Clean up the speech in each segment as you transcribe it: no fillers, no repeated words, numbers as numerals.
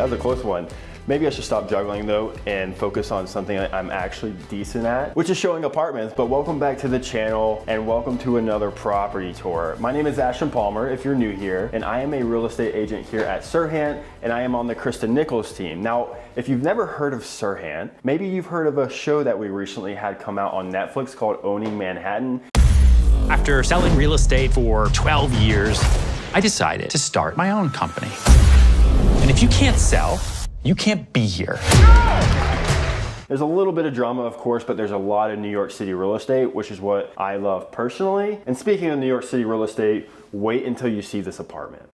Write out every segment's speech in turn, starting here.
that was a close one. Maybe I should stop juggling though and focus on something I'm actually decent at, which is showing apartments. But welcome back to the channel and welcome to another property tour. My name is Ashton Palmer, if you're new here, and I am a real estate agent here at Serhant, and I am on the Krista Nichols team. Now, if you've never heard of Serhant, maybe you've heard of a show that we recently had come out on Netflix called Owning Manhattan. After selling real estate for 12 years, I decided to start my own company. And if you can't sell, you can't be here. There's a little bit of drama, of course, but there's a lot of New York City real estate, which is what I love personally. And speaking of New York City real estate, wait until you see this apartment.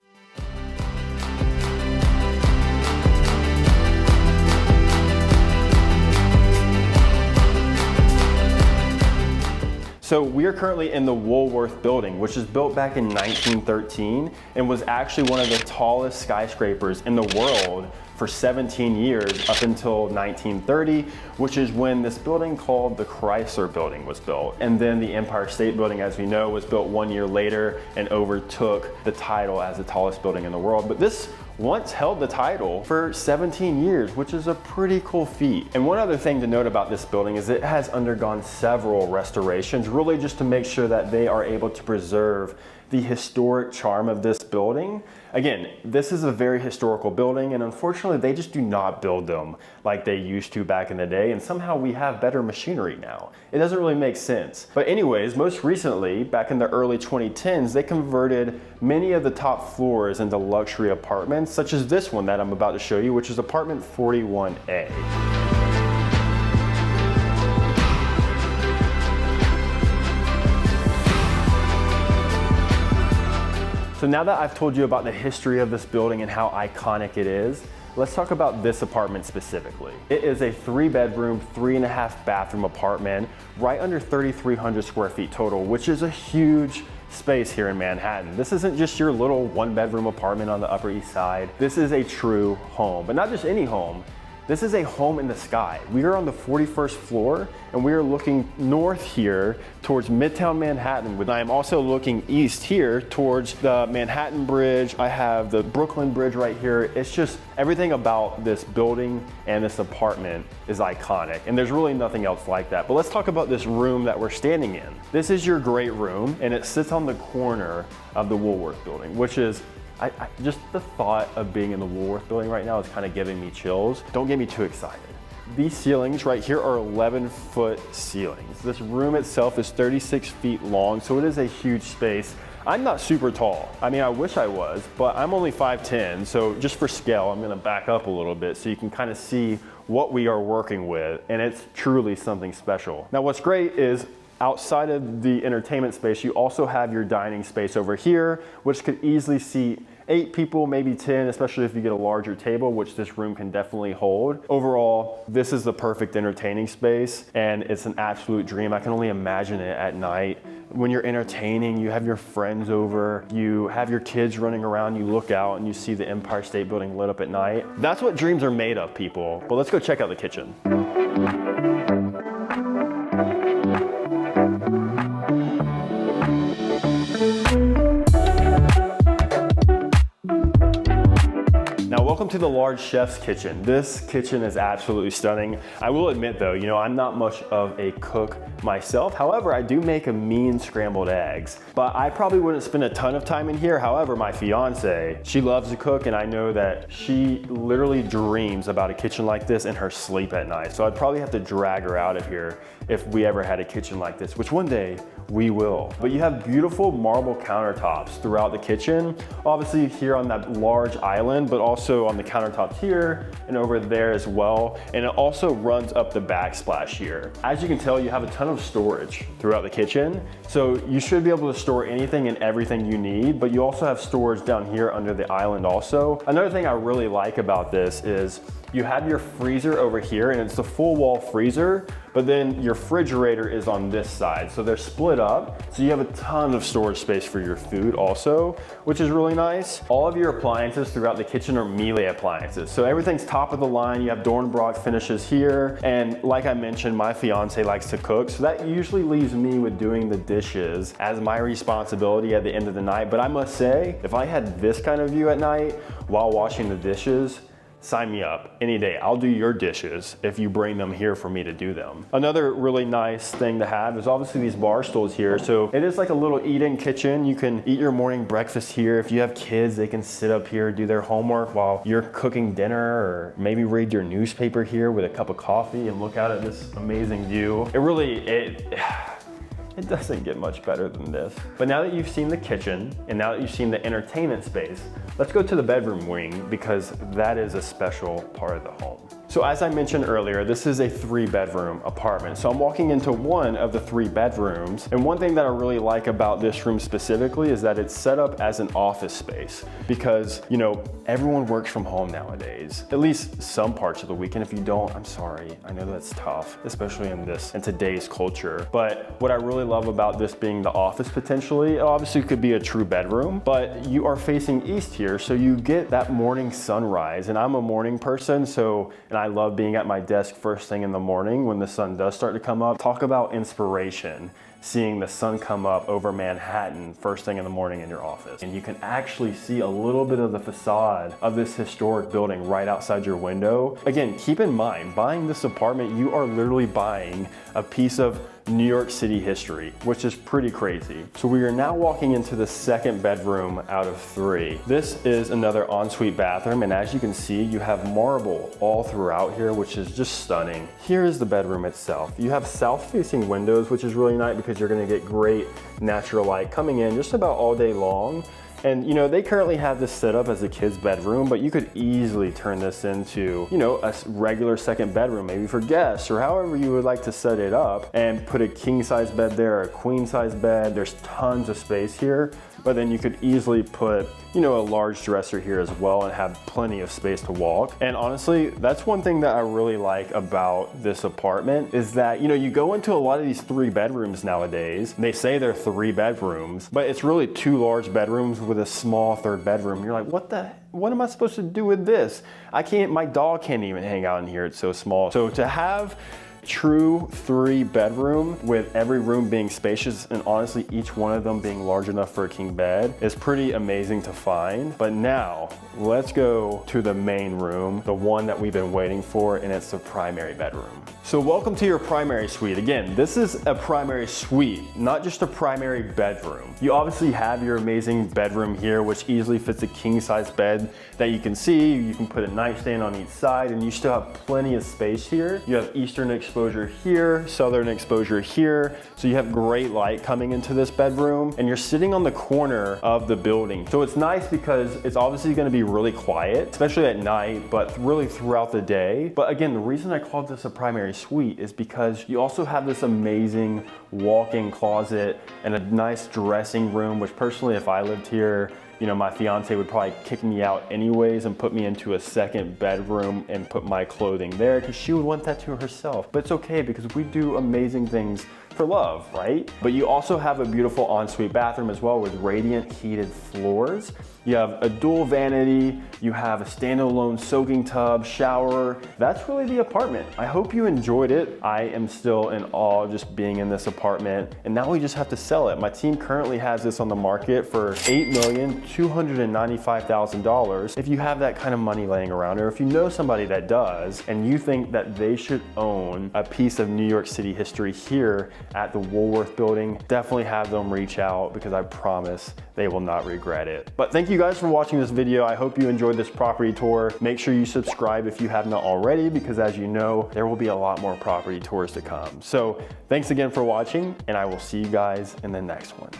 So we are currently in the Woolworth Building, which was built back in 1913 and was actually one of the tallest skyscrapers in the world for 17 years up until 1930, which is when this building called the Chrysler Building was built. And then the Empire State Building, as we know, was built 1 year later and overtook the title as the tallest building in the world. But this once held the title for 17 years, which is a pretty cool feat. And one other thing to note about this building is it has undergone several restorations, really just to make sure that they are able to preserve the historic charm of this building. Again, this is a very historical building, and unfortunately they just do not build them like they used to back in the day, and somehow we have better machinery now. It doesn't really make sense. But anyways, most recently, back in the early 2010s, they converted many of the top floors into luxury apartments, such as this one that I'm about to show you, which is apartment 41A. So now that I've told you about the history of this building and how iconic it is, let's talk about this apartment specifically. It is a 3-bedroom, 3.5 bathroom apartment, right under 3,300 square feet total, which is a huge space here in Manhattan. This isn't just your little 1-bedroom apartment on the Upper East Side. This is a true home, but not just any home. This is a home in the sky. We are on the 41st floor and we are looking north here towards Midtown Manhattan. I am also looking east here towards the Manhattan Bridge. I have the Brooklyn Bridge right here. It's just everything about this building and this apartment is iconic, and there's really nothing else like that. But let's talk about this room that we're standing in. This is your great room, and it sits on the corner of the Woolworth Building, which is just the thought of being in the Woolworth Building right now is kind of giving me chills. Don't get me too excited. These ceilings right here are 11-foot ceilings. This room itself is 36 feet long, so it is a huge space. I'm not super tall. I mean, I wish I was, but I'm only 5'10", so just for scale, I'm gonna back up a little bit so you can kind of see what we are working with, and it's truly something special. Now, what's great is outside of the entertainment space, you also have your dining space over here, which could easily seat 8 people, maybe 10, especially if you get a larger table, which this room can definitely hold. Overall, this is the perfect entertaining space, and it's an absolute dream. I can only imagine it at night. When you're entertaining, you have your friends over, you have your kids running around, you look out and you see the Empire State Building lit up at night. That's what dreams are made of, people. But let's go check out the kitchen. Welcome to the large chef's kitchen. This kitchen is absolutely stunning. I will admit though, I'm not much of a cook myself. However, I do make a mean scrambled eggs, but I probably wouldn't spend a ton of time in here. However, my fiance, she loves to cook, and I know that she literally dreams about a kitchen like this in her sleep at night. So I'd probably have to drag her out of here if we ever had a kitchen like this, which one day we will. But you have beautiful marble countertops throughout the kitchen, obviously here on that large island, but also on the countertops here and over there as well. And it also runs up the backsplash here. As you can tell, you have a ton of storage throughout the kitchen. So you should be able to store anything and everything you need, but you also have storage down here under the island also. Another thing I really like about this is you have your freezer over here, and it's the full wall freezer, but then your refrigerator is on this side. So they're split up. So you have a ton of storage space for your food also, which is really nice. All of your appliances throughout the kitchen are Miele appliances. So everything's top of the line. You have Dornbracht finishes here. And like I mentioned, my fiance likes to cook. So that usually leaves me with doing the dishes as my responsibility at the end of the night. But I must say, if I had this kind of view at night while washing the dishes, sign me up any day. I'll do your dishes if you bring them here for me to do them. Another really nice thing to have is obviously these bar stools here. So it is like a little eat-in kitchen. You can eat your morning breakfast here. If you have kids, they can sit up here, do their homework while you're cooking dinner, or maybe read your newspaper here with a cup of coffee and look out at this amazing view. It doesn't get much better than this. But now that you've seen the kitchen and now that you've seen the entertainment space, let's go to the bedroom wing because that is a special part of the home. So as I mentioned earlier, this is a 3-bedroom apartment. So I'm walking into one of the 3 bedrooms. And one thing that I really like about this room specifically is that it's set up as an office space because, you know, everyone works from home nowadays, at least some parts of the week. And if you don't, I'm sorry. I know that's tough, especially in today's culture. But what I really love about this being the office potentially, it obviously could be a true bedroom, but you are facing east here. So you get that morning sunrise, and I'm a morning person. And I love being at my desk first thing in the morning when the sun does start to come up. Talk about inspiration, seeing the sun come up over Manhattan first thing in the morning in your office. And you can actually see a little bit of the facade of this historic building right outside your window. Again, keep in mind, buying this apartment, you are literally buying a piece of New York City history, which is pretty crazy. So we are now walking into the 2nd bedroom out of 3. This is another ensuite bathroom, and as you can see, you have marble all throughout here, which is just stunning. Here is the bedroom itself. You have south-facing windows, which is really nice because you're gonna get great natural light coming in just about all day long. And you know, they currently have this set up as a kid's bedroom, but you could easily turn this into, you know, a regular 2nd bedroom, maybe for guests or however you would like to set it up, and put a king size bed there, a queen size bed. There's tons of space here, but then you could easily put, you know, a large dresser here as well and have plenty of space to walk. And honestly, that's one thing that I really like about this apartment is that, you know, you go into a lot of these 3 bedrooms nowadays, they say they're 3 bedrooms, but it's really 2 large bedrooms with a small 3rd bedroom. You're like, what am I supposed to do with this? My dog can't even hang out in here, it's so small. So to have true 3 bedroom with every room being spacious and honestly each one of them being large enough for a king bed is pretty amazing to find. But now let's go to the main room, the one that we've been waiting for, and it's the primary bedroom. So welcome to your primary suite. Again, this is a primary suite, not just a primary bedroom. You obviously have your amazing bedroom here, which easily fits a king size bed that you can see. You can put a nightstand on each side and you still have plenty of space here. You have eastern exposure here, southern exposure here. So you have great light coming into this bedroom and you're sitting on the corner of the building. So it's nice because it's obviously gonna be really quiet, especially at night, but really throughout the day. But again, the reason I called this a primary suite is because you also have this amazing walk-in closet and a nice dressing room, which personally, if I lived here, you know, my fiance would probably kick me out anyways and put me into a 2nd bedroom and put my clothing there because she would want that to herself. But it's okay because we do amazing things for love, right? But you also have a beautiful ensuite bathroom as well with radiant heated floors. You have a dual vanity, you have a standalone soaking tub, shower. That's really the apartment. I hope you enjoyed it. I am still in awe just being in this apartment, and now we just have to sell it. My team currently has this on the market for $8,295,000. If you have that kind of money laying around, or if you know somebody that does, and you think that they should own a piece of New York City history here at the Woolworth Building, definitely have them reach out because I promise they will not regret it. But thank you guys for watching this video. I hope you enjoyed this property tour. Make sure you subscribe if you have not already, because as you know, there will be a lot more property tours to come. So thanks again for watching, and I will see you guys in the next one.